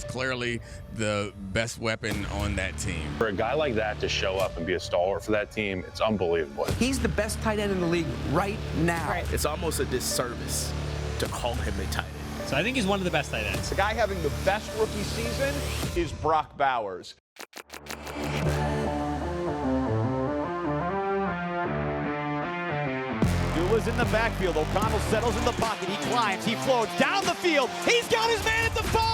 was clearly the best weapon on that team. For a guy like that to show up and be a stalwart for that team, it's unbelievable. He's the best tight end in the league right now. Right. It's almost a disservice to call him a tight end. So I think he's one of the best tight ends. The guy having the best rookie season is Brock Bowers. Dula's in the backfield. O'Connell settles in the pocket. He climbs. He floats down the field. He's got his man at the 5.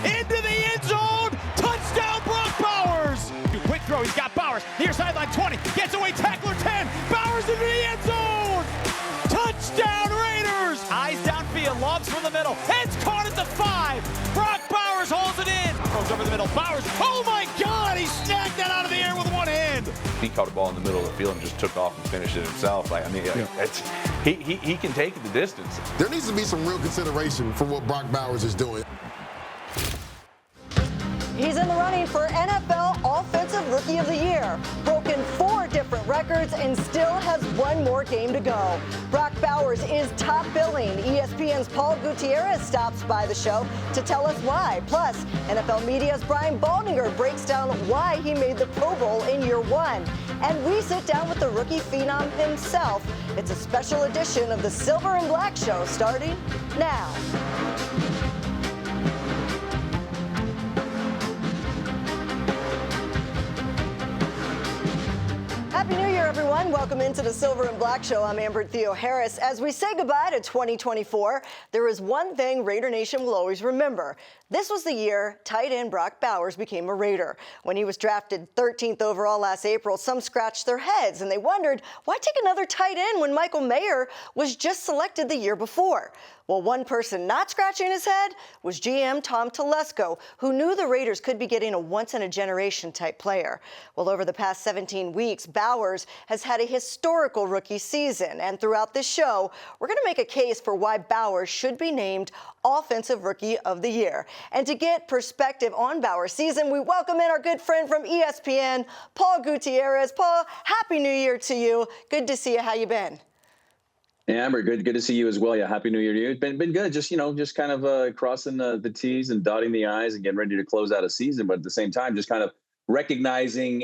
Into the end zone. Touchdown, Brock Bowers. Quick throw. He's got Bowers. Near sideline 20. Gets away. Tackler 10. Bowers into the end zone. Touchdown, Raiders. Eyes downfield. Lobs from the middle. It's caught at the 5. Brock Bowers holds it in. Throws over the middle. Bowers. Oh, my God. He snagged that out of the air with one hand. He caught a ball in the middle of the field and just took off and finished it himself. He can take it the distance. There needs to be some real consideration for what Brock Bowers is doing. He's in the running for NFL Offensive Rookie of the Year. Broken 4 different records and still has 1 more game to go. Brock Bowers is top billing. ESPN's Paul Gutierrez stops by the show to tell us why. Plus, NFL Media's Brian Baldinger breaks down why he made the Pro Bowl in year 1. And we sit down with the rookie phenom himself. It's a special edition of the Silver and Black Show starting now. Happy New Year, everyone. Welcome into the Silver and Black Show. I'm Amber Theoharis. As we say goodbye to 2024, there is one thing Raider Nation will always remember. This was the year tight end Brock Bowers became a Raider. When he was drafted 13th overall last April, some scratched their heads and they wondered, why take another tight end when Michael Mayer was just selected the year before? Well, one person not scratching his head was GM Tom Telesco, who knew the Raiders could be getting a once-in-a-generation type player. Well, over the past 17 weeks, Bowers has had a historical rookie season. And throughout this show, we're going to make a case for why Bowers should be named Offensive Rookie of the Year. And to get perspective on Bowers' season, we welcome in our good friend from ESPN, Paul Gutierrez. Paul, Happy New Year to you. Good to see you. How you been? Yeah, Amber, good to see you as well. Yeah, Happy New Year to you. It's been good. Just kind of crossing the T's and dotting the I's and getting ready to close out a season. But at the same time, just kind of recognizing,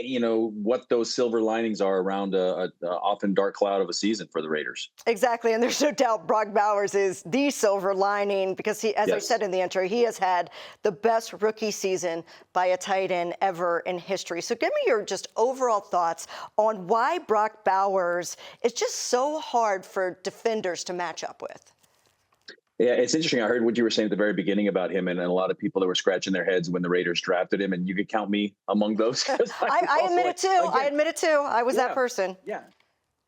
what those silver linings are around a often dark cloud of a season for the Raiders. Exactly. And there's no doubt Brock Bowers is the silver lining because he, as I said in the intro, he has had the best rookie season by a tight end ever in history. So give me your just overall thoughts on why Brock Bowers is just so hard for defenders to match up with. Yeah, it's interesting. I heard what you were saying at the very beginning about him and a lot of people that were scratching their heads when the Raiders drafted him, and you could count me among those. I admit it too. I admit it too. I was that person. Yeah.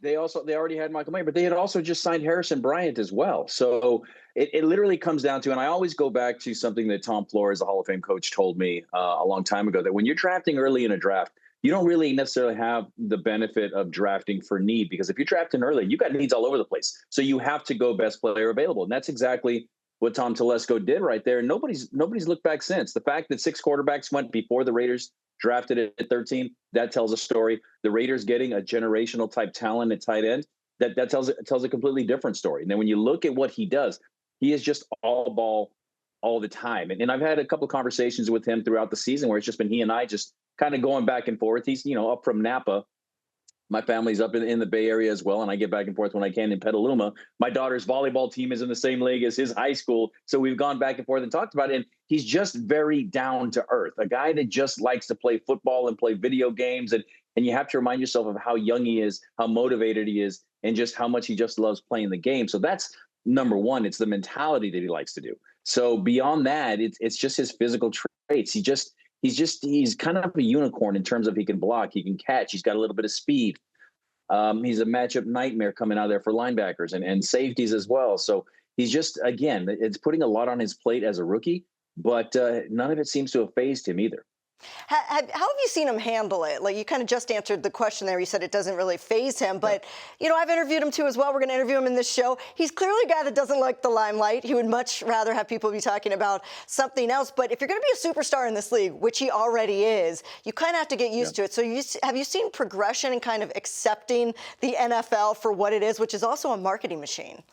They already had Michael Mayer, but they had also just signed Harrison Bryant as well. So it literally comes down to, and I always go back to something that Tom Flores, the Hall of Fame coach, told me a long time ago, that when you're drafting early in a draft, you don't really necessarily have the benefit of drafting for need, because if you're drafting early, you got needs all over the place. So you have to go best player available. And that's exactly what Tom Telesco did right there. And nobody's looked back since. The fact that 6 quarterbacks went before the Raiders drafted it at 13, that tells a story. The Raiders getting a generational type talent at tight end, that tells a completely different story. And then when you look at what he does, he is just all ball all the time. And I've had a couple of conversations with him throughout the season where it's just been he and I just kind of going back and forth. He's, up from Napa. My family's up in the Bay Area as well, and I get back and forth when I can in Petaluma. My daughter's volleyball team is in the same league as his high school, so we've gone back and forth and talked about it. And he's just very down to earth, a guy that just likes to play football and play video games. And you have to remind yourself of how young he is, how motivated he is, and just how much he just loves playing the game. So that's number one. It's the mentality that he likes to do. So beyond that, it's just his physical traits. He's kind of a unicorn in terms of he can block, he can catch, he's got a little bit of speed. He's a matchup nightmare coming out there for linebackers and safeties as well. So he's just, again, it's putting a lot on his plate as a rookie, but none of it seems to have fazed him either. How have you seen him handle it? Like, you kind of just answered the question there. You said it doesn't really faze him, but I've interviewed him too as well. We're going to interview him in this show. He's clearly a guy that doesn't like the limelight. He would much rather have people be talking about something else. But if you're going to be a superstar in this league, which he already is, you kind of have to get used to it. So have you seen progression in kind of accepting the NFL for what it is, which is also a marketing machine?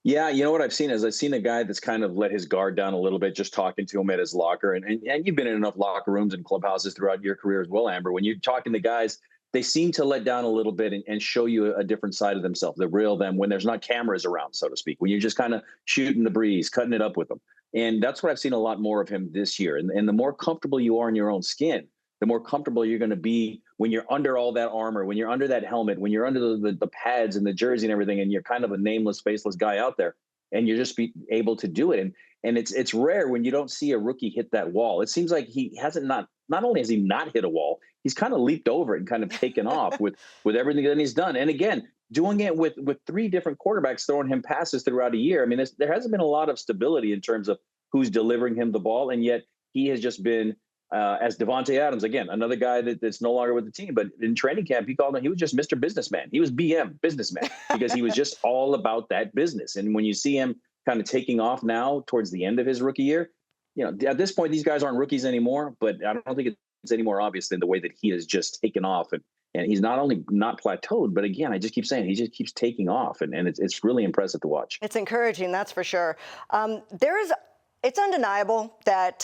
Yeah, you know what I've seen is I've seen a guy that's kind of let his guard down a little bit, just talking to him at his locker. And you've been in enough locker rooms and clubhouses throughout your career as well, Amber. When you're talking to guys, they seem to let down a little bit and show you a different side of themselves, the real them, when there's not cameras around, so to speak, when you're just kind of shooting the breeze, cutting it up with them. And that's what I've seen a lot more of him this year. And the more comfortable you are in your own skin, the more comfortable you're going to be when you're under all that armor, when you're under that helmet, when you're under the pads and the jersey and everything, and you're kind of a nameless, faceless guy out there, and you're just be able to do it. And it's rare when you don't see a rookie hit that wall. It seems like he hasn't not only has he not hit a wall, he's kind of leaped over it and kind of taken off with everything that he's done. And again, doing it with three different quarterbacks throwing him passes throughout a year. I mean, there hasn't been a lot of stability in terms of who's delivering him the ball, and yet he has just been as Devontae Adams, again, another guy that's no longer with the team. But in training camp, he was just Mr. Businessman. He was BM, businessman, because he was just all about that business. And when you see him kind of taking off now towards the end of his rookie year, at this point, these guys aren't rookies anymore, but I don't think it's any more obvious than the way that he has just taken off. And he's not only not plateaued, but again, I just keep saying, he just keeps taking off. And it's really impressive to watch. It's encouraging, that's for sure. It's undeniable that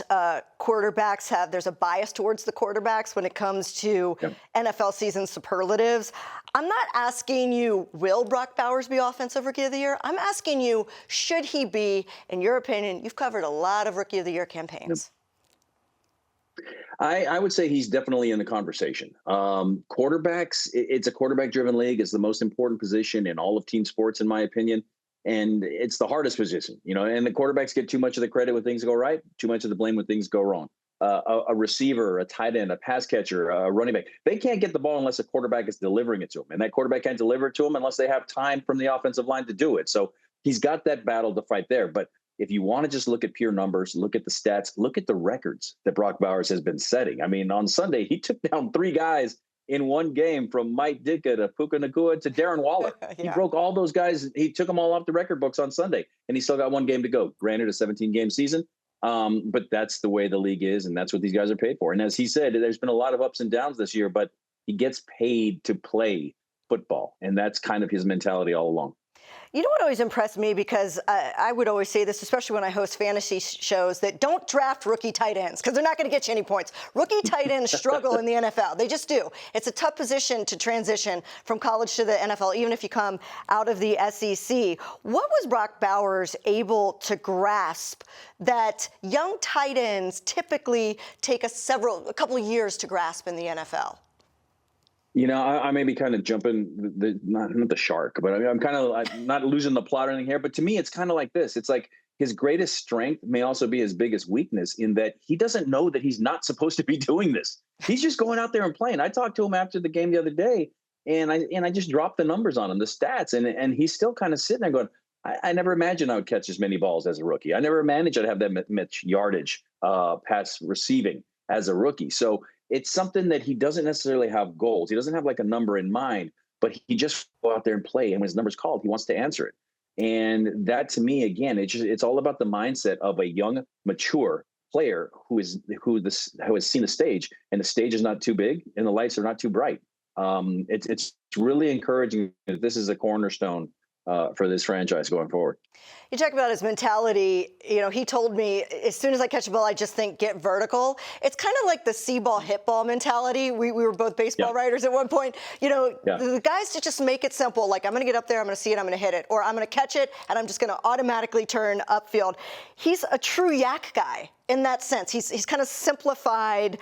quarterbacks there's a bias towards the quarterbacks when it comes to NFL season superlatives. I'm not asking you, will Brock Bowers be Offensive Rookie of the Year? I'm asking you, should he be, in your opinion? You've covered a lot of Rookie of the Year campaigns. I would say he's definitely in the conversation. Quarterbacks, it's a quarterback-driven league. It's the most important position in all of team sports, in my opinion. And it's the hardest position, and the quarterbacks get too much of the credit when things go right, too much of the blame when things go wrong. A receiver, a tight end, a pass catcher, a running back, they can't get the ball unless a quarterback is delivering it to them. And that quarterback can't deliver it to them unless they have time from the offensive line to do it. So he's got that battle to fight there. But if you want to just look at pure numbers, look at the stats, look at the records that Brock Bowers has been setting. I mean, on Sunday, he took down 3 guys in one game, from Mike Ditka to Puka Nacua to Darren Waller. He broke all those guys. He took them all off the record books on Sunday, and he still got one game to go. Granted, a 17-game season, but that's the way the league is, and that's what these guys are paid for. And as he said, there's been a lot of ups and downs this year, but he gets paid to play football, and that's kind of his mentality all along. You know what always impressed me, because I would always say this, especially when I host fantasy shows, that don't draft rookie tight ends, because they're not going to get you any points. Rookie tight ends struggle in the NFL. They just do. It's a tough position to transition from college to the NFL, even if you come out of the SEC. What was Brock Bowers able to grasp that young tight ends typically take a couple of years to grasp in the NFL? I may be kind of jumping not the shark, but I'm kind of not losing the plot or anything here. But to me, it's kind of like this. It's like his greatest strength may also be his biggest weakness, in that he doesn't know that he's not supposed to be doing this. He's just going out there and playing. I talked to him after the game the other day, and I just dropped the numbers on him, the stats, and he's still kind of sitting there going, I never imagined I would catch as many balls as a rookie. I never imagined I'd have that much yardage pass receiving as a rookie. So it's something that he doesn't necessarily have goals. He doesn't have like a number in mind, but he just go out there and play. And when his number's called, he wants to answer it. And that, to me, again, it's all about the mindset of a young, mature player who has seen the stage, and the stage is not too big and the lights are not too bright. It's really encouraging that this is a cornerstone for this franchise going forward. You talk about his mentality. He told me, as soon as I catch a ball, I just think get vertical. It's kind of like the see ball, hit ball mentality. We were both baseball writers at one point. The guys to just make it simple. Like, I'm going to get up there, I'm going to see it, I'm going to hit it, or I'm going to catch it, and I'm just going to automatically turn upfield. He's a true yak guy in that sense. He's kind of simplified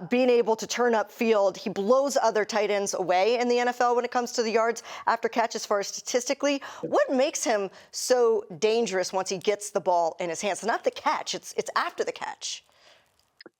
being able to turn upfield. He blows other tight ends away in the NFL when it comes to the yards after catch, as far as statistically. What makes him so dangerous once he gets the ball in his hands? Not the catch, it's after the catch.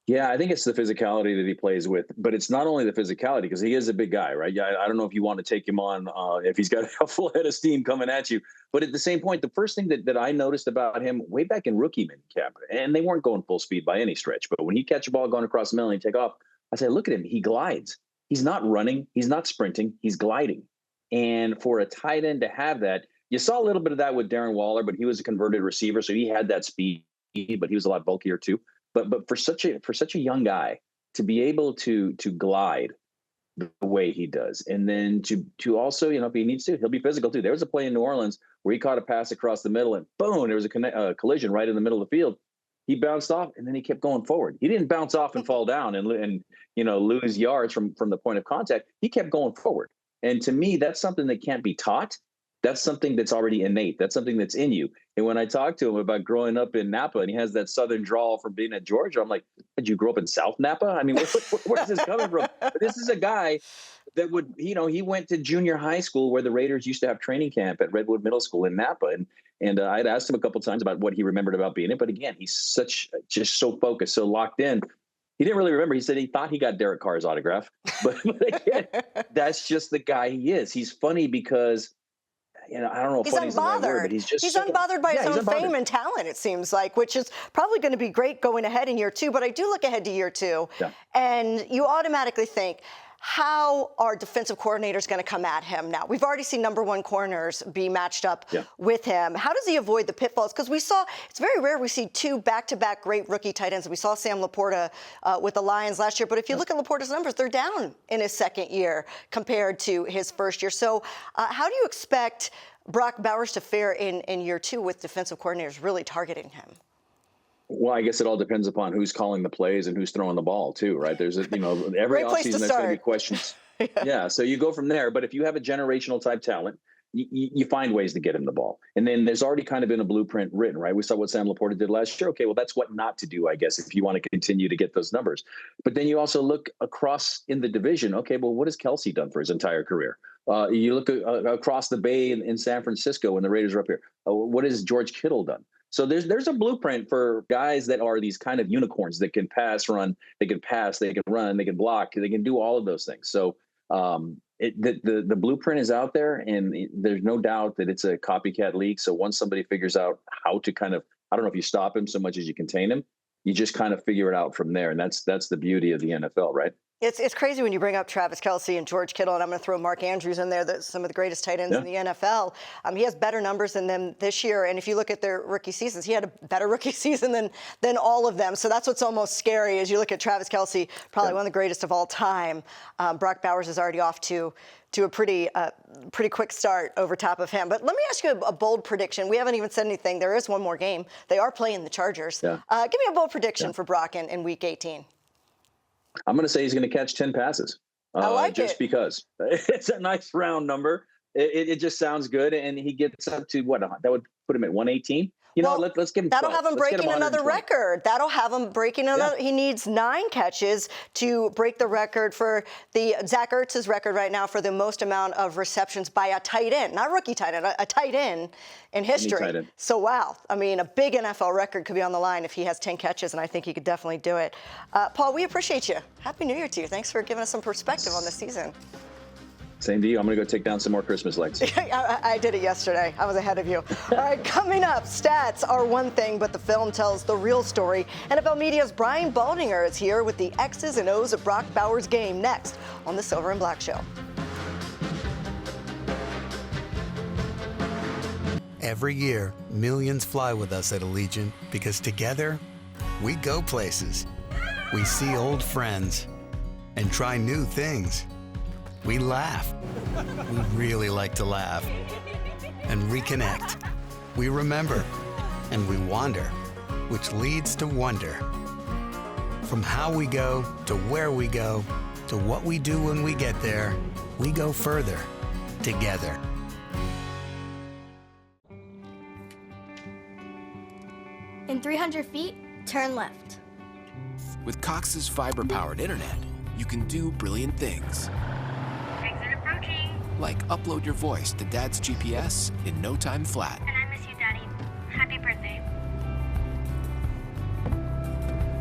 Yeah, I think it's the physicality that he plays with, but it's not only the physicality, because he is a big guy, right? Yeah, I don't know if you want to take him on if he's got a full head of steam coming at you. But at the same point, the first thing that I noticed about him way back in rookie minicamp, and they weren't going full speed by any stretch, but when he catch a ball going across the middle and he take off, I say, look at him, he glides. He's not running, he's not sprinting, he's gliding. And for a tight end to have that, you saw a little bit of that with Darren Waller, but he was a converted receiver, so he had that speed, but he was a lot bulkier too. But for such a young guy to be able to glide the way he does. And then to also, if he needs to, he'll be physical too. There was a play in New Orleans where he caught a pass across the middle and boom, there was a collision right in the middle of the field. He bounced off and then he kept going forward. He didn't bounce off and fall down and lose yards from the point of contact. He kept going forward. And to me, that's something that can't be taught. That's something that's already innate. That's something that's in you. And when I talk to him about growing up in Napa and he has that Southern drawl from being at Georgia, I'm like, did you grow up in South Napa? I mean, where's this coming from? But this is a guy that would, he went to junior high school where the Raiders used to have training camp at Redwood Middle School in Napa. And I'd asked him a couple of times about what he remembered about being it. But again, he's just so focused, so locked in. He didn't really remember. He said he thought he got Derek Carr's autograph. But again, that's just the guy he is. He's funny because, I don't know if funny is the right word, but he's unbothered by his own fame and talent, it seems like, which is probably going to be great going ahead in year 2. But I do look ahead to year 2, and you automatically think, how are defensive coordinators going to come at him now? We've already seen number 1 corners be matched up with him. How does he avoid the pitfalls? Because it's very rare we see 2 back-to-back great rookie tight ends. We saw Sam Laporta with the Lions last year. But if you look at Laporta's numbers, they're down in his second year compared to his first year. So how do you expect Brock Bowers to fare in year 2 with defensive coordinators really targeting him? Well, I guess it all depends upon who's calling the plays and who's throwing the ball too, right? There's every offseason there's going to be questions. So you go from there. But if you have a generational type talent, you find ways to get him the ball. And then there's already kind of been a blueprint written, right? We saw what Sam Laporta did last year. Okay, well, that's what not to do, I guess, if you want to continue to get those numbers. But then you also look across in the division. Okay, well, what has Kelsey done for his entire career? You look across the bay in San Francisco when the Raiders are up here. What has George Kittle done? So there's a blueprint for guys that are these kind of unicorns that can pass, run, they can pass, they can run, they can block, they can do all of those things. So the blueprint is out there, and there's no doubt that it's a copycat league. So once somebody figures out how to kind of, I don't know if you stop him so much as you contain him, you just kind of figure it out from there. And that's the beauty of the NFL, right? It's crazy when you bring up Travis Kelce and George Kittle, and I'm going to throw Mark Andrews in there, some of the greatest tight ends in the NFL. He has better numbers than them this year, and if you look at their rookie seasons, he had a better rookie season than all of them. So that's what's almost scary as you look at Travis Kelce, probably one of the greatest of all time. Brock Bowers is already off to a pretty quick start over top of him. But let me ask you a bold prediction. We haven't even said anything. There is one more game. They are playing the Chargers. Give me a bold prediction for Brock in Week 18. I'm going to say he's going to catch 10 passes. I like just because it's a nice round number. It just sounds good. And he gets up to that would put him at 118. Let's give him 12. That'll have him breaking another record. That'll have him breaking another. He needs 9 catches to break the record for Zach Ertz's record right now for the most amount of receptions by a tight end, not a rookie tight end, a tight end in history. Tight end. So, wow. I mean, a big NFL record could be on the line if he has 10 catches, and I think he could definitely do it. Paul, we appreciate you. Happy New Year to you. Thanks for giving us some perspective on the season. Same to you. I'm going to go take down some more Christmas lights. I did it yesterday. I was ahead of you. All right, coming up, stats are one thing, but the film tells the real story. NFL Media's Brian Baldinger is here with the X's and O's of Brock Bowers' game next on the Silver and Black Show. Every year, millions fly with us at Allegiant because together, we go places. We see old friends and try new things. We laugh. We really like to laugh. And reconnect. We remember. And we wander, which leads to wonder. From how we go to where we go to what we do when we get there, we go further together. In 300 feet, turn left. With Cox's fiber-powered internet, you can do brilliant things. Like upload your voice to Dad's GPS in no time flat. And I miss you, Daddy. Happy birthday.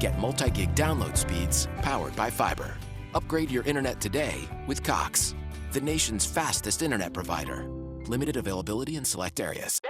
Get multi-gig download speeds powered by fiber. Upgrade your internet today with Cox, the nation's fastest internet provider. Limited availability in select areas.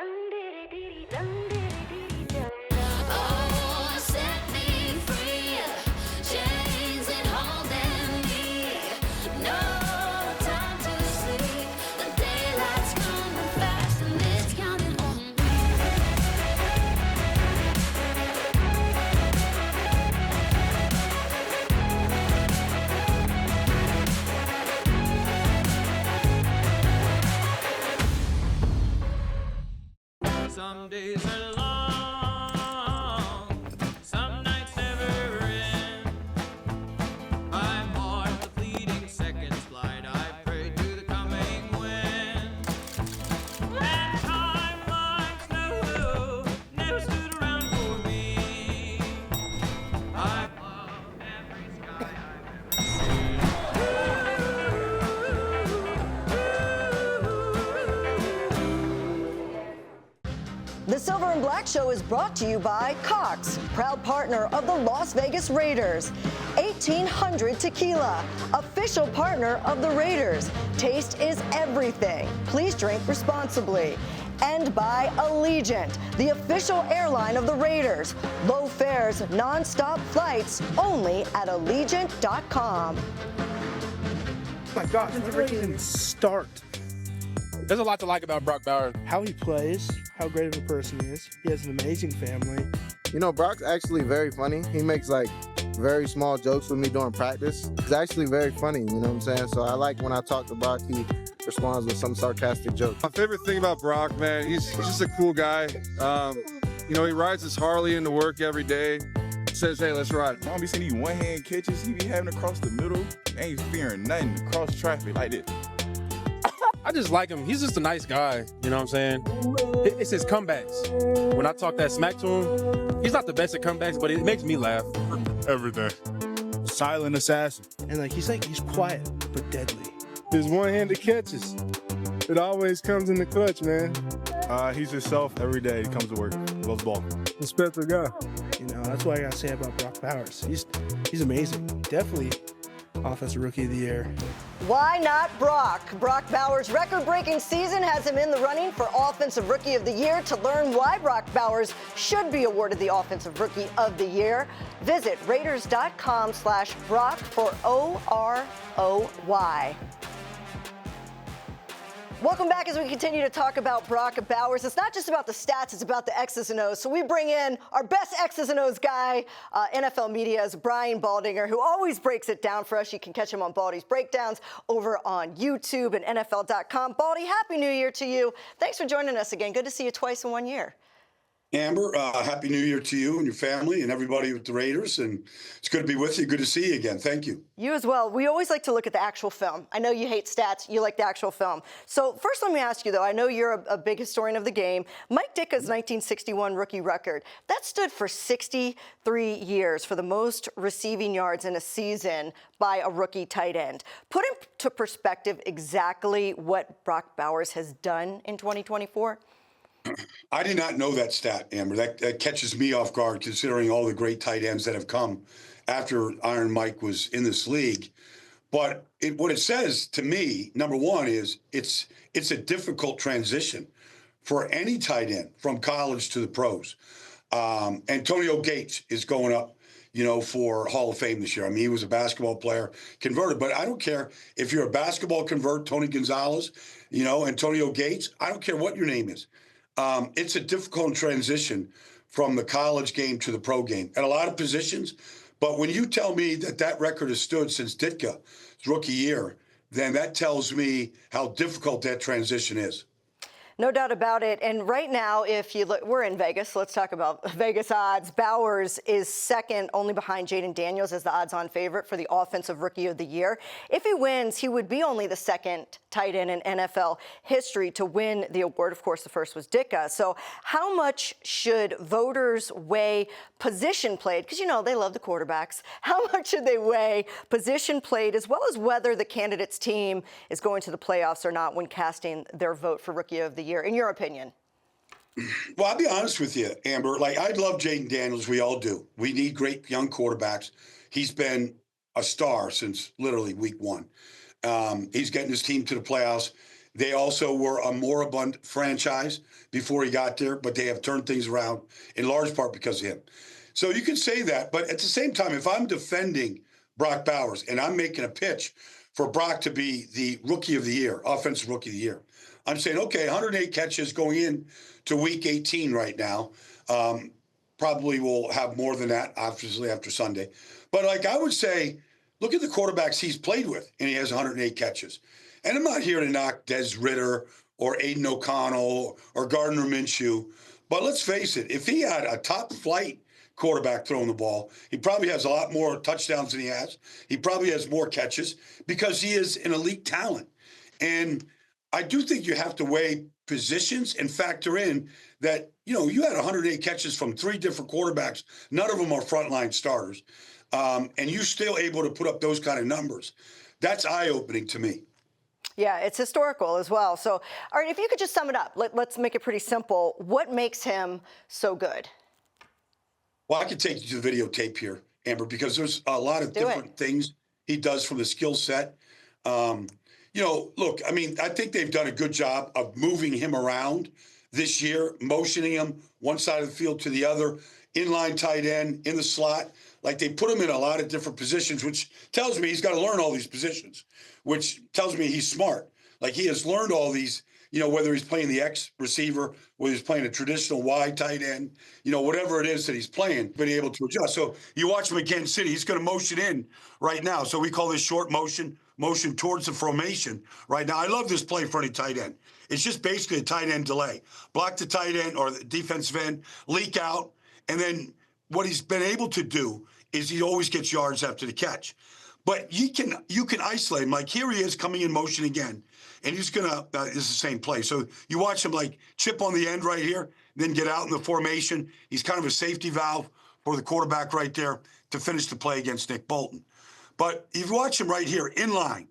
Black Show is brought to you by Cox, proud partner of the Las Vegas Raiders. 1800 Tequila, official partner of the Raiders. Taste is everything. Please drink responsibly. And by Allegiant, the official airline of the Raiders. Low fares, non-stop flights, only at Allegiant.com. Oh my gosh, where did even start? There's a lot to like about Brock Bowers. How he plays, how great of a person he is. He has an amazing family. You know, Brock's actually very funny. He makes like very small jokes with me during practice. He's actually very funny, you know what I'm saying? So I like when I talk to Brock, he responds with some sarcastic joke. My favorite thing about Brock, man, he's just a cool guy. You know, he rides his Harley into work every day. Says, hey, let's ride. I don't be seeing these one-hand catches he be having across the middle. Ain't fearing nothing across traffic like this. I just like him. He's just a nice guy. You know what I'm saying? It's his comebacks. When I talk that smack to him, he's not the best at comebacks, but it makes me laugh. Everything. Silent assassin. And he's quiet, but deadly. His one-handed catches. It always comes in the clutch, man. He's himself every day. He comes to work. Loves ball. Respect the guy. You know, that's what I gotta say about Brock Bowers. He's amazing. Definitely Offensive Rookie of the Year. Why not Brock? Brock Bowers' record-breaking season has him in the running for Offensive Rookie of the Year. To learn why Brock Bowers should be awarded the Offensive Rookie of the Year, visit Raiders.com/Brock for OROY. Welcome back as we continue to talk about Brock Bowers. It's not just about the stats, it's about the X's and O's. So we bring in our best X's and O's guy, NFL Media's Brian Baldinger, who always breaks it down for us. You can catch him on Baldy's Breakdowns over on YouTube and NFL.com. Baldy, Happy New Year to you. Thanks for joining us again. Good to see you twice in 1 year. Amber, Happy New Year to you and your family and everybody with the Raiders. And it's good to be with you. Good to see you again. Thank you. You as well. We always like to look at the actual film. I know you hate stats. You like the actual film. So first, let me ask you, though. I know you're a big historian of the game. Mike Ditka's 1961 rookie record, that stood for 63 years for the most receiving yards in a season by a rookie tight end. Put into perspective exactly what Brock Bowers has done in 2024. I did not know that stat, Amber. That catches me off guard, considering all the great tight ends that have come after Iron Mike was in this league. But what it says to me, number one, is it's a difficult transition for any tight end from college to the pros. Antonio Gates is going up, for Hall of Fame this year. I mean, he was a basketball player, converted. But I don't care if you're a basketball convert, Tony Gonzalez, Antonio Gates. I don't care what your name is. It's a difficult transition from the college game to the pro game at a lot of positions. But when you tell me that record has stood since Ditka's rookie year, then that tells me how difficult that transition is. No doubt about it. And right now, if you look, we're in Vegas. Let's talk about Vegas odds. Bowers is second, only behind Jaden Daniels as the odds-on favorite for the Offensive Rookie of the Year. If he wins, he would be only the second tight end in NFL history to win the award. Of course, the first was Ditka. So how much should voters weigh position played? Because, they love the quarterbacks. How much should they weigh position played, as well as whether the candidate's team is going to the playoffs or not when casting their vote for Rookie of the Year, in your opinion? Well, I'll be honest with you, Amber. I love Jaden Daniels. We all do. We need great young quarterbacks. He's been a star since literally week one. He's getting his team to the playoffs. They also were a moribund franchise before he got there, but they have turned things around in large part because of him. So you can say that, but at the same time, if I'm defending Brock Bowers and I'm making a pitch for Brock to be the Rookie of the Year, Offensive Rookie of the Year, I'm saying, okay, 108 catches going in to week 18 right now. Probably will have more than that, obviously, after Sunday. But I would say, look at the quarterbacks he's played with, and he has 108 catches. And I'm not here to knock Des Ridder or Aiden O'Connell or Gardner Minshew. But let's face it, if he had a top-flight quarterback throwing the ball, he probably has a lot more touchdowns than he has. He probably has more catches because he is an elite talent. And I do think you have to weigh positions and factor in that, you had 108 catches from three different quarterbacks. None of them are frontline starters. And you're still able to put up those kind of numbers. That's eye-opening to me. Yeah, it's historical as well. So, all right, if you could just sum it up, let's make it pretty simple. What makes him so good? Well, I could take you to the videotape here, Amber, because there's a lot of different things he does from the skill set. Look, I mean, I think they've done a good job of moving him around this year, motioning him one side of the field to the other, inline tight end, in the slot. Like, they put him in a lot of different positions, which tells me he's got to learn all these positions, which tells me he's smart. Like, he has learned all these, whether he's playing the X receiver, whether he's playing a traditional wide tight end, whatever it is that he's playing, but he's able to adjust. So you watch him at Kansas City, he's going to motion in right now. So we call this short motion towards the formation right now. I love this play for any tight end. It's just basically a tight end delay. Block the tight end or the defensive end, leak out, and then what he's been able to do is he always gets yards after the catch. But you can isolate him. Like, here he is coming in motion again, and he's gonna it's the same play. So you watch him like chip on the end right here, then get out in the formation. He's kind of a safety valve for the quarterback right there to finish the play against Nick Bolton. But if you watch him right here in line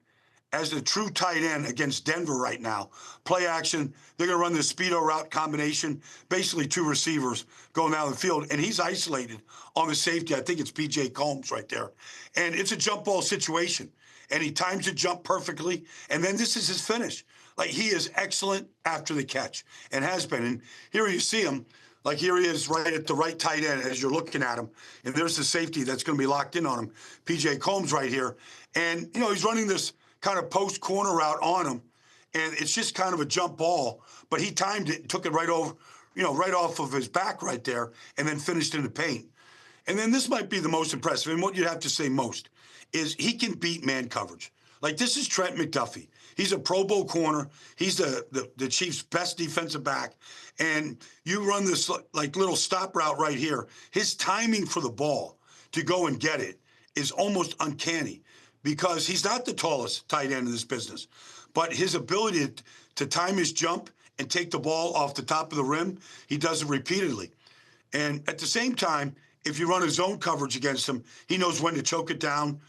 as a true tight end against Denver right now, play action, they're going to run the speedo route combination, basically two receivers going down the field, and he's isolated on the safety. I think it's P.J. Combs right there. And it's a jump ball situation, and he times the jump perfectly, and then this is his finish. Like, he is excellent after the catch and has been. And here you see him. Like, here he is right at the right tight end as you're looking at him. And there's the safety that's going to be locked in on him, P.J. Combs right here. And, he's running this kind of post corner route on him. And it's just kind of a jump ball. But he timed it, took it right over, right off of his back right there, and then finished in the paint. And then this might be the most impressive. And what you'd have to say most is he can beat man coverage. Like, this is Trent McDuffie. He's a Pro Bowl corner. He's the Chiefs' best defensive back. And you run this, like, little stop route right here. His timing for the ball to go and get it is almost uncanny because he's not the tallest tight end in this business. But his ability to time his jump and take the ball off the top of the rim, he does it repeatedly. And at the same time, if you run a zone coverage against him, he knows when to choke it down,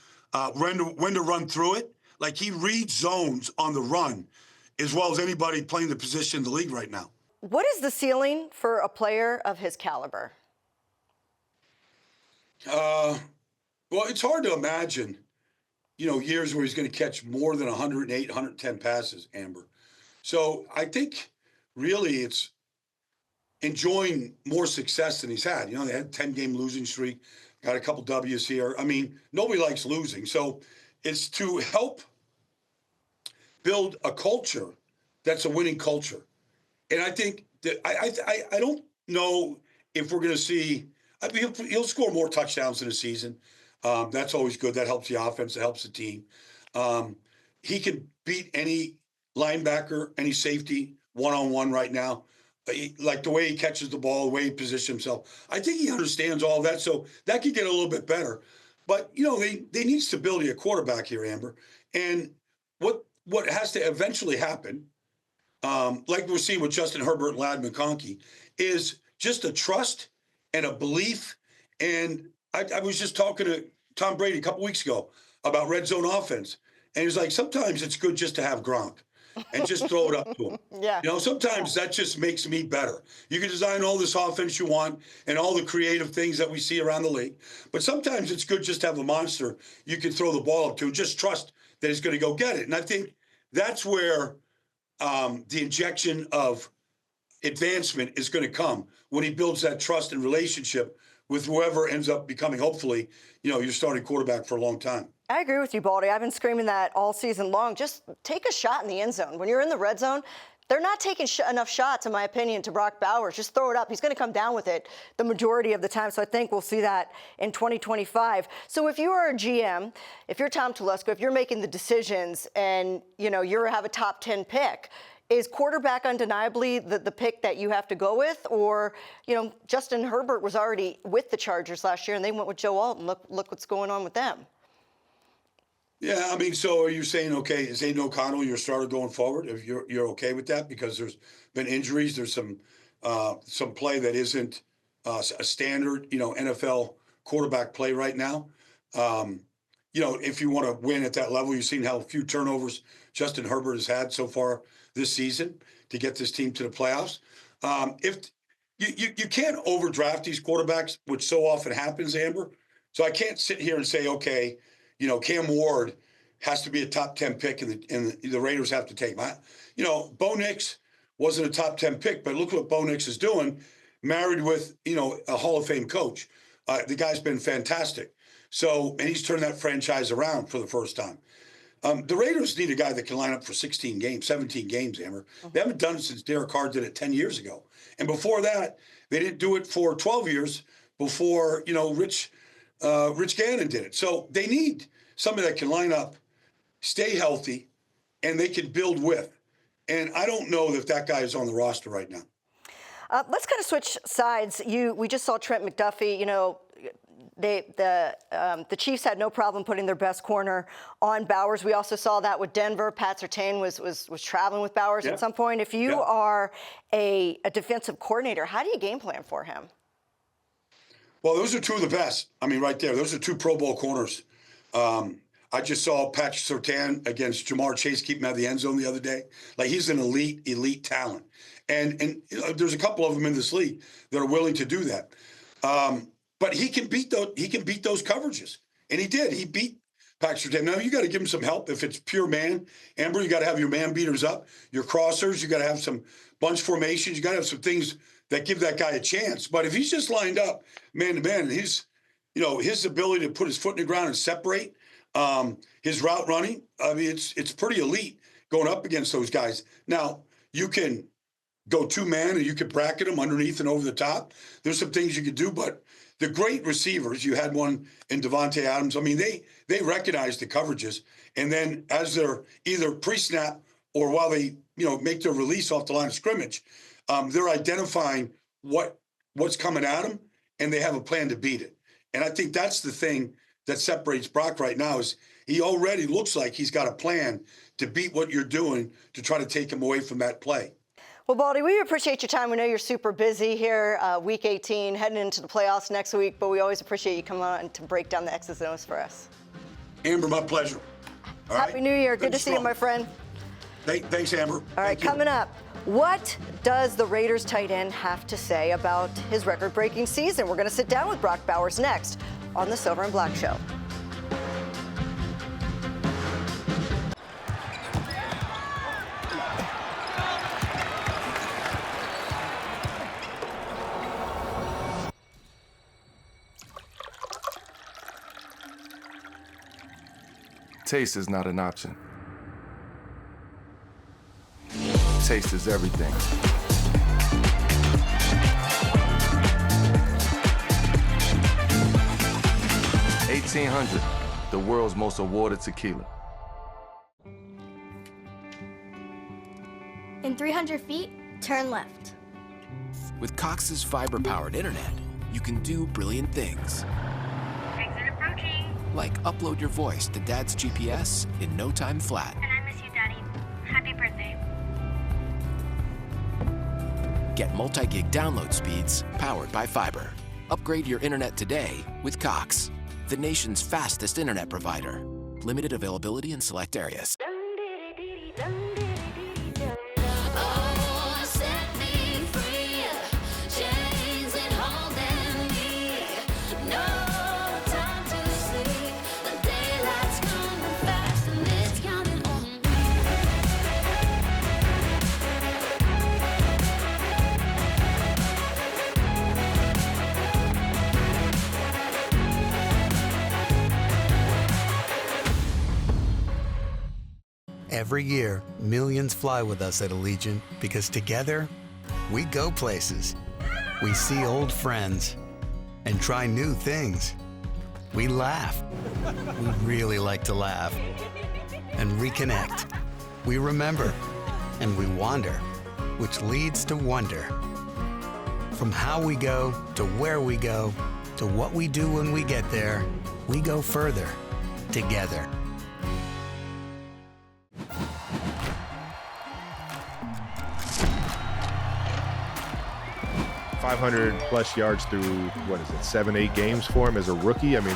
when to run through it. Like, he reads zones on the run as well as anybody playing the position in the league right now. What is the ceiling for a player of his caliber? Well, it's hard to imagine, years where he's going to catch more than 108, 110 passes, Amber. So I think really it's enjoying more success than he's had. They had a 10-game losing streak, got a couple W's here. I mean, nobody likes losing. So it's to help build a culture that's a winning culture. And I think that I don't know if we're going to see – he'll score more touchdowns in a season. That's always good. That helps the offense. That helps the team. He can beat any linebacker, any safety one-on-one right now. Like the way he catches the ball, the way he positions himself. I think he understands all that, so that could get a little bit better. But, they need stability at quarterback here, Amber. And what has to eventually happen, like we're seeing with Justin Herbert and Ladd McConkey, is just a trust and a belief. And I was just talking to Tom Brady a couple weeks ago about red zone offense. And he was like, sometimes it's good just to have Gronk and just throw it up to him. Yeah. Sometimes that just makes me better. You can design all this offense you want and all the creative things that we see around the league. But sometimes it's good just to have a monster you can throw the ball up to and just trust that he's going to go get it. And I think that's where the injection of advancement is going to come when he builds that trust and relationship with whoever ends up becoming, hopefully, your starting quarterback for a long time. I agree with you, Baldy. I've been screaming that all season long. Just take a shot in the end zone. When you're in the red zone, they're not taking enough shots, in my opinion, to Brock Bowers. Just throw it up. He's going to come down with it the majority of the time. So I think we'll see that in 2025. So if you are a GM, if you're Tom Telesco, if you're making the decisions and, you have a top 10 pick, is quarterback undeniably the pick that you have to go with? Or, Justin Herbert was already with the Chargers last year and they went with Joe Alton. Look what's going on with them. Yeah, I mean, so are you saying, okay, is Aiden O'Connell your starter going forward? If you're okay with that because there's been injuries, there's some play that isn't a standard, NFL quarterback play right now. if you want to win at that level, you've seen how few turnovers Justin Herbert has had so far this season to get this team to the playoffs. If you can't overdraft these quarterbacks, which so often happens, Amber. So I can't sit here and say, okay, Cam Ward has to be a top 10 pick and the Raiders have to take him. Bo Nix wasn't a top 10 pick, but look what Bo Nix is doing, married with, a Hall of Fame coach. The guy's been fantastic. So, and he's turned that franchise around for the first time. The Raiders need a guy that can line up for 17 games, Amber. They haven't done it since Derek Carr did it 10 years ago. And before that, they didn't do it for 12 years before, Rich Gannon did it. So they need somebody that can line up, stay healthy, and they can build with. And I don't know if that guy is on the roster right now. Let's kind of switch sides. We just saw Trent McDuffie, the Chiefs had no problem putting their best corner on Bowers. We also saw that with Denver. Pat Surtain was traveling with Bowers at some point. If you are a defensive coordinator, how do you game plan for him? Well, those are two of the best. I mean, right there. Those are two Pro Bowl corners. I just saw Pat Surtain against Jamar Chase keep him out of the end zone the other day. Like, he's an elite talent. And there's a couple of them in this league that are willing to do that. But he can beat those coverages, and he did. He beat Pat Surtain. Now you got to give him some help. If it's pure man, Amber, you got to have your man beaters up, your crossers. You got to have some bunch formations. You got to have some things that give that guy a chance. But if he's just lined up man to man, his ability to put his foot in the ground and separate, his route running, I mean, it's pretty elite going up against those guys. Now you can go two-man, and you could bracket them underneath and over the top. There's some things you could do, but the great receivers, you had one in Devontae Adams. I mean, they recognize the coverages, and then as they're either pre-snap or while they make their release off the line of scrimmage, they're identifying what's coming at them, and they have a plan to beat it. And I think that's the thing that separates Brock right now is he already looks like he's got a plan to beat what you're doing to try to take him away from that play. Well, Baldy, we appreciate your time. We know you're super busy here, Week 18, heading into the playoffs next week, but we always appreciate you coming on to break down the X's and O's for us. Amber, my pleasure. All Happy right? New Year. Good to see you, my friend. Thanks, Amber. All right, coming up, what does the Raiders tight end have to say about his record-breaking season? We're going to sit down with Brock Bowers next on the Silver and Black Show. Taste is not an option. Taste is everything. $1,800, the world's most awarded tequila. In 300 feet, turn left. With Cox's fiber-powered internet, you can do brilliant things. Exit approaching. Like upload your voice to Dad's GPS in no time flat. And I miss you, Daddy. Happy birthday. Get multi-gig download speeds powered by fiber. Upgrade your internet today with Cox, the nation's fastest internet provider. Limited availability in select areas. Every year, millions fly with us at Allegiant because together, we go places. We see old friends and try new things. We laugh. We really like to laugh. And reconnect. We remember. And we wander, which leads to wonder. From how we go to where we go to what we do when we get there, we go further together. +500 yards through, 7-8 games for him as a rookie. I mean,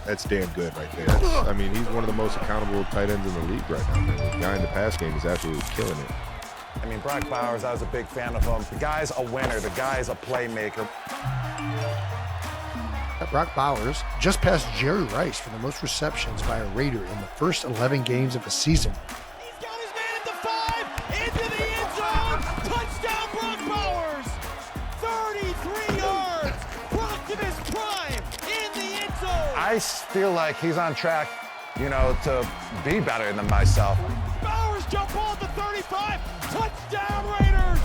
That's damn good right there. I mean, he's one of the most accountable tight ends in the league right now. The guy in the pass game is absolutely killing it. I mean, Brock Bowers, I was a big fan of him. The guy's a winner. The guy's a playmaker. Brock Bowers just passed Jerry Rice for the most receptions by a Raider in the first 11 games of the season. He's got his man at the 5, into the end zone. Touchdown, Brock Bowers. 33 yards. Brock to his prime in the end zone. I feel like he's on track, you know, to be better than myself. Bowers jump ball at the 35. Touchdown, Raiders.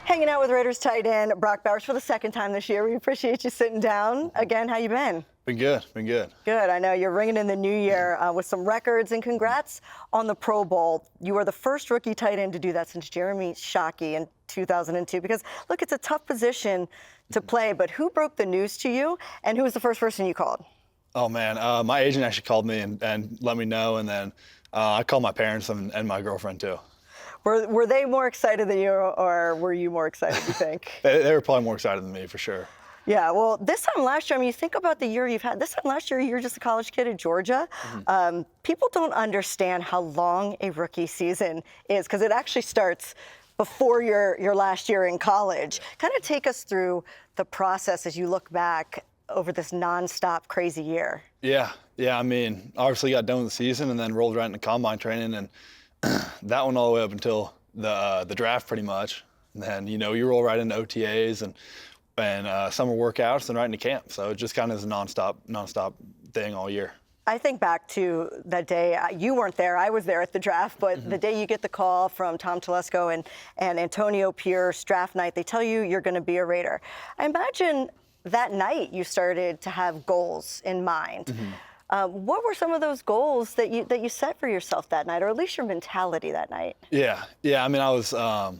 Hanging out with Raiders tight end Brock Bowers for the second time this year. We appreciate you sitting down. Again, how you been? Been good, been good. Good. I know you're ringing in the new year with some records, and congrats on the Pro Bowl. You are the first rookie tight end to do that since Jeremy Shockey in 2002. Because, look, it's a tough position to play, but who broke the news to you, and who was the first person you called? Oh, man, my agent actually called me and let me know, and then I called my parents and my girlfriend, too. Were they more excited than you, or were you more excited, you think? They were probably more excited than me, for sure. Yeah, well, this time last year, I mean, you think about the year you've had. This time last year, you were just a college kid at Georgia. Mm-hmm. People don't understand how long a rookie season is, because it actually starts before your last year in college. Kind of take us through the process as you look back over this nonstop crazy year. Yeah, I mean, obviously got done with the season and then rolled right into combine training, and that one all the way up until the draft pretty much. And then, you know, you roll right into OTAs and summer workouts and right into camp. So it just kind of is a nonstop thing all year. I think back to that day. You weren't there. I was there at the draft. But the day you get the call from Tom Telesco and Antonio Pierce, draft night, they tell you you're going to be a Raider. I imagine that night you started to have goals in mind. Mm-hmm. What were some of those goals that you set for yourself that night, or at least your mentality that night? Yeah. I mean, I was I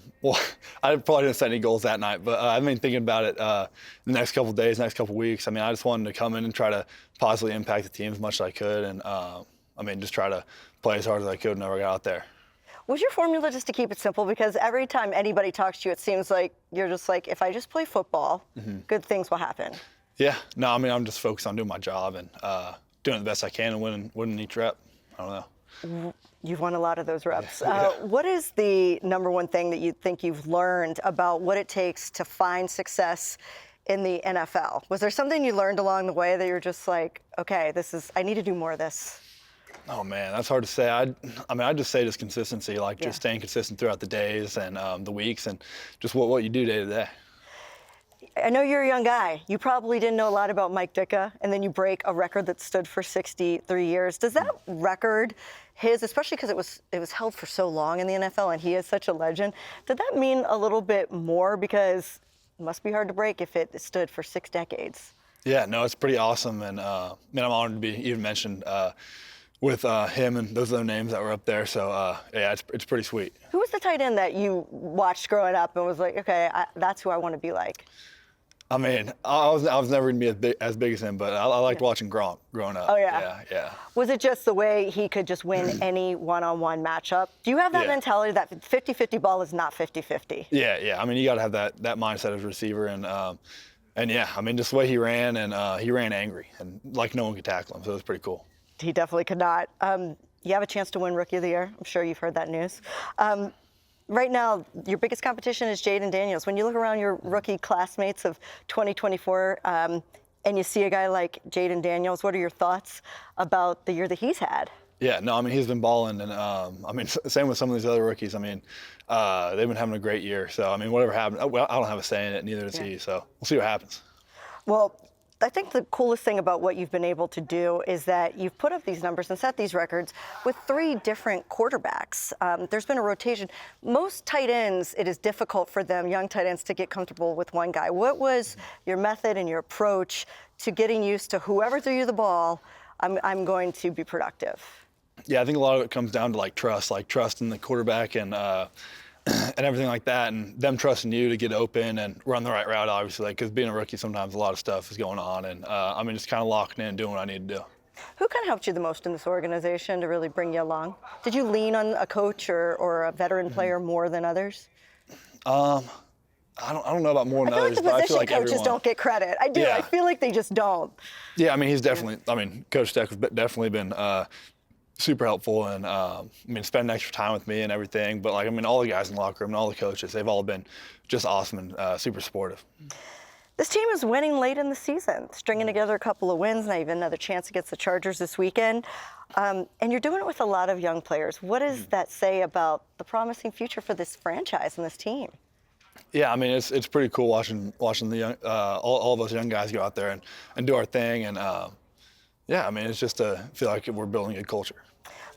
probably didn't set any goals that night, but I've been thinking about it the next couple of days, next couple of weeks. I mean, I just wanted to come in and try to positively impact the team as much as I could, and I mean, just try to play as hard as I could whenever I got out there. Was your formula just to keep it simple? Because every time anybody talks to you, it seems like you're just like, if I just play football, good things will happen. Yeah. No, I mean, I'm just focused on doing my job and doing the best I can and winning each rep. I don't know. You've won a lot of those reps. What is the number one thing that you think you've learned about what it takes to find success in the NFL? Was there something you learned along the way that you're just like, okay, I need to do more of this? Oh, man, that's hard to say. I'd just say just consistency, just staying consistent throughout the days and the weeks and just what you do day to day. I know you're a young guy. You probably didn't know a lot about Mike Ditka, and then you break a record that stood for 63 years. Does that record, especially because it was held for so long in the NFL and he is such a legend, did that mean a little bit more, because it must be hard to break if it stood for 6 decades? Yeah, no, it's pretty awesome, and I'm honored to be even mentioned with him and those other names that were up there. So yeah, it's pretty sweet. Who was the tight end that you watched growing up and was like, okay, that's who I want to be like? I mean, I was never going to be as big as him, but I liked watching Gronk growing up. Oh, yeah? Yeah. Was it just the way he could just win any one-on-one matchup? Do you have that mentality that 50-50 ball is not 50-50? Yeah. I mean, you got to have that mindset as a receiver. And yeah, I mean, just the way he ran, and he ran angry, and like no one could tackle him, so it was pretty cool. He definitely could not. You have a chance to win Rookie of the Year. I'm sure you've heard that news. Right now, your biggest competition is Jayden Daniels. When you look around your rookie classmates of 2024 and you see a guy like Jayden Daniels, what are your thoughts about the year that he's had? Yeah, no, I mean, he's been balling, and I mean, same with some of these other rookies. I mean, they've been having a great year. So, I mean, whatever happens, I don't have a say in it, neither does he. So we'll see what happens. Well, I think the coolest thing about what you've been able to do is that you've put up these numbers and set these records with 3 different quarterbacks. There's been a rotation. Most tight ends, it is difficult for them, young tight ends, to get comfortable with one guy. What was your method and your approach to getting used to whoever threw you the ball, I'm going to be productive? Yeah, I think a lot of it comes down to trust in the quarterback and everything like that, and them trusting you to get open and run the right route, obviously, because being a rookie, sometimes a lot of stuff is going on, and I mean, just kind of locking in and doing what I need to do. Who kind of helped you the most in this organization to really bring you along? Did you lean on a coach or a veteran player more than others? I don't know about more than I feel others, like the but I position feel like coaches everyone. don't get credit. I do. Yeah. I feel like they just don't. Yeah, I mean, he's definitely. I mean, Coach Steck has definitely been super helpful and I mean, spending extra time with me and everything. But like, I mean, all the guys in the locker room and all the coaches, they've all been just awesome and super supportive. This team is winning late in the season, stringing together a couple of wins, now even another chance against the Chargers this weekend. And you're doing it with a lot of young players. What does that say about the promising future for this franchise and this team? Yeah, I mean, it's pretty cool watching the young, all of us young guys go out there and do our thing. And yeah, I mean, it's just to feel like we're building a culture.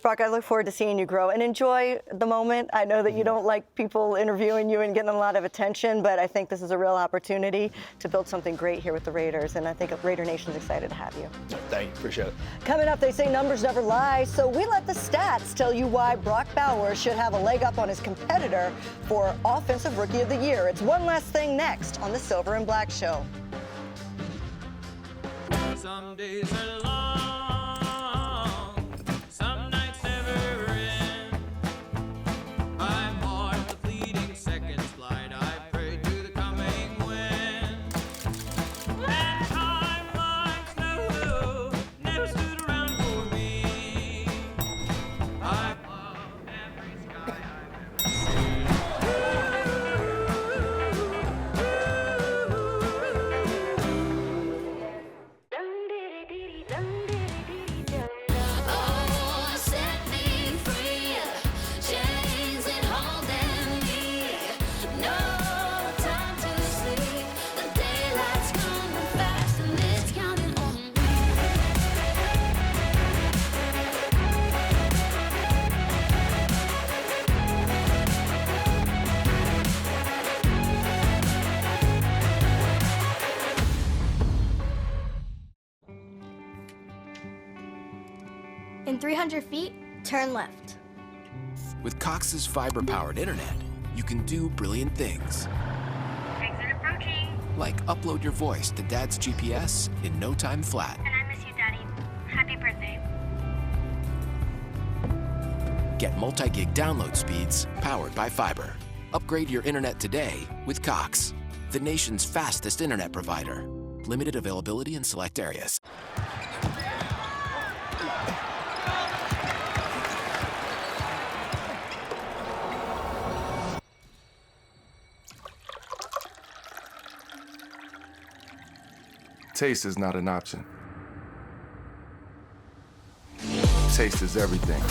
Brock, I look forward to seeing you grow and enjoy the moment. I know that you don't like people interviewing you and getting a lot of attention, but I think this is a real opportunity to build something great here with the Raiders, and I think Raider Nation's excited to have you. Thank you, appreciate it. Coming up, they say numbers never lie, so we let the stats tell you why Brock Bowers should have a leg up on his competitor for Offensive Rookie of the Year. It's One Last Thing next on the Silver and Black Show. Some days are long, some nights never end. I'm on the fleeting seconds flight. I pray to the coming wind. And timelines never stood around for me. I love every sky I've ever seen. In 300 feet, turn left. With Cox's fiber-powered internet, you can do brilliant things. Exit approaching. Like upload your voice to Dad's GPS in no time flat. And I miss you, Daddy. Happy birthday. Get multi-gig download speeds powered by fiber. Upgrade your internet today with Cox, the nation's fastest internet provider. Limited availability in select areas. Taste is not an option. Taste is everything.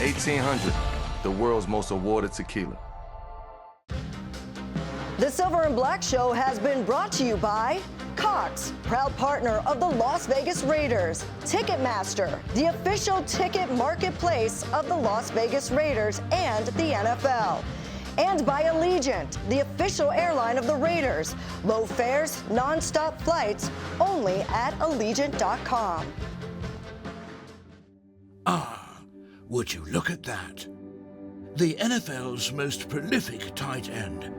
$1,800, the world's most awarded tequila. The Silver and Black Show has been brought to you by Cox, proud partner of the Las Vegas Raiders, Ticketmaster, the official ticket marketplace of the Las Vegas Raiders and the NFL, and by Allegiant, the official airline of the Raiders. Low fares, non-stop flights, only at Allegiant.com. Ah, would you look at that? The NFL's most prolific tight end.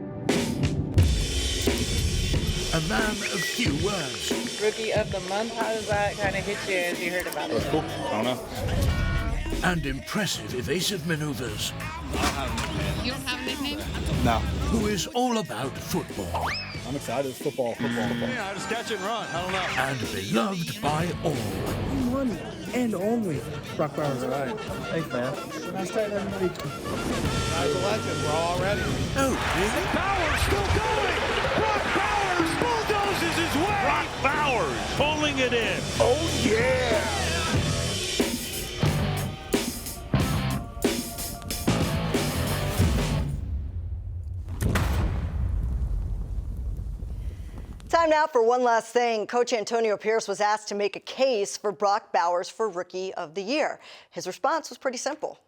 A man of few words. Rookie of the month, how does that kind of hit you as you heard about it? That's cool. I don't know. And impressive evasive maneuvers. You don't have a nickname? No. Who is all about football. I'm excited. Football. Yeah, just catch and run. I don't know. And beloved by all. One and only Brock Bowers. All right. Thanks, man. Nice tight end every week. Guy's a legend. We're all ready. Oh, really? Bowers still going. Brock Bowers bulldozes his way. Brock Bowers pulling it in. Oh, yeah. Time now for One Last Thing. Coach Antonio Pierce was asked to make a case for Brock Bowers for Rookie of the Year. His response was pretty simple.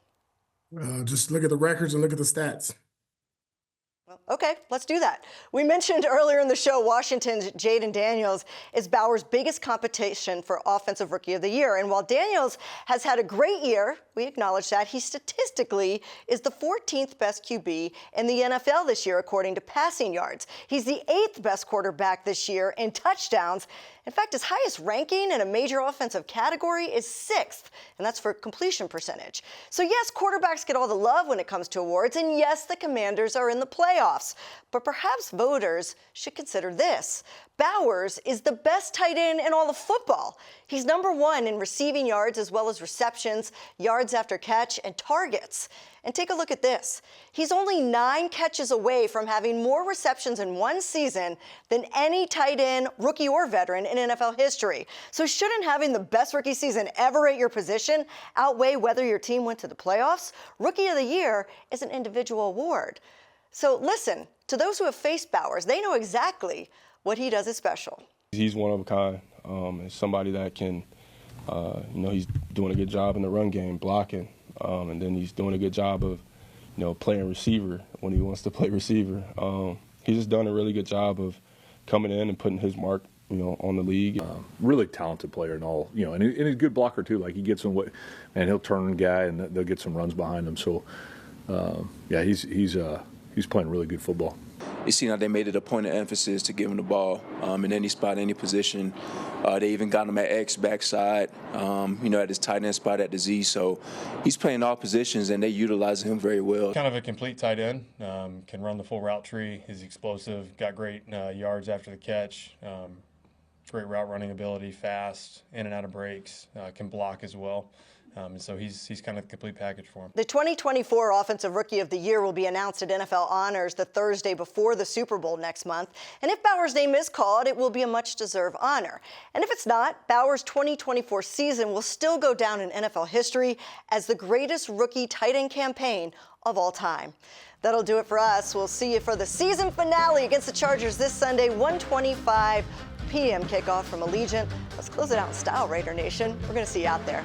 Just look at the records and look at the stats. Okay, let's do that. We mentioned earlier in the show, Washington's Jayden Daniels is Bowers' biggest competition for Offensive Rookie of the Year. And while Daniels has had a great year, we acknowledge that, he statistically is the 14th best QB in the NFL this year, according to passing yards. He's the 8th best quarterback this year in touchdowns. In fact, his highest ranking in a major offensive category is 6th, and that's for completion percentage. So yes, quarterbacks get all the love when it comes to awards, and yes, the Commanders are in the playoffs. But perhaps voters should consider this. Bowers is the best tight end in all of football. He's #1 in receiving yards as well as receptions, yards after catch, and targets. And take a look at this. He's only 9 catches away from having more receptions in one season than any tight end, rookie or veteran, in NFL history. So shouldn't having the best rookie season ever at your position outweigh whether your team went to the playoffs? Rookie of the Year is an individual award. So listen, to those who have faced Bowers, they know exactly what he does is special. He's one of a kind. It's somebody that can, he's doing a good job in the run game, blocking. And then he's doing a good job of, playing receiver when he wants to play receiver. He's just done a really good job of coming in and putting his mark, on the league. Really talented player and all, and he's a good blocker too. Like he gets him, and he'll turn a guy and they'll get some runs behind him. So, he's playing really good football. You see how they made it a point of emphasis to give him the ball in any spot, any position. They even got him at X backside, at his tight end spot at the Z. So he's playing all positions, and they utilize him very well. Kind of a complete tight end, can run the full route tree. He's explosive, got great yards after the catch, great route running ability, fast, in and out of breaks, can block as well. And so he's kind of the complete package for him. The 2024 Offensive Rookie of the Year will be announced at NFL Honors the Thursday before the Super Bowl next month. And if Bowers' name is called, it will be a much-deserved honor. And if it's not, Bowers' 2024 season will still go down in NFL history as the greatest rookie tight end campaign of all time. That'll do it for us. We'll see you for the season finale against the Chargers this Sunday, 1:25 p.m. kickoff from Allegiant. Let's close it out in style, Raider Nation. We're going to see you out there.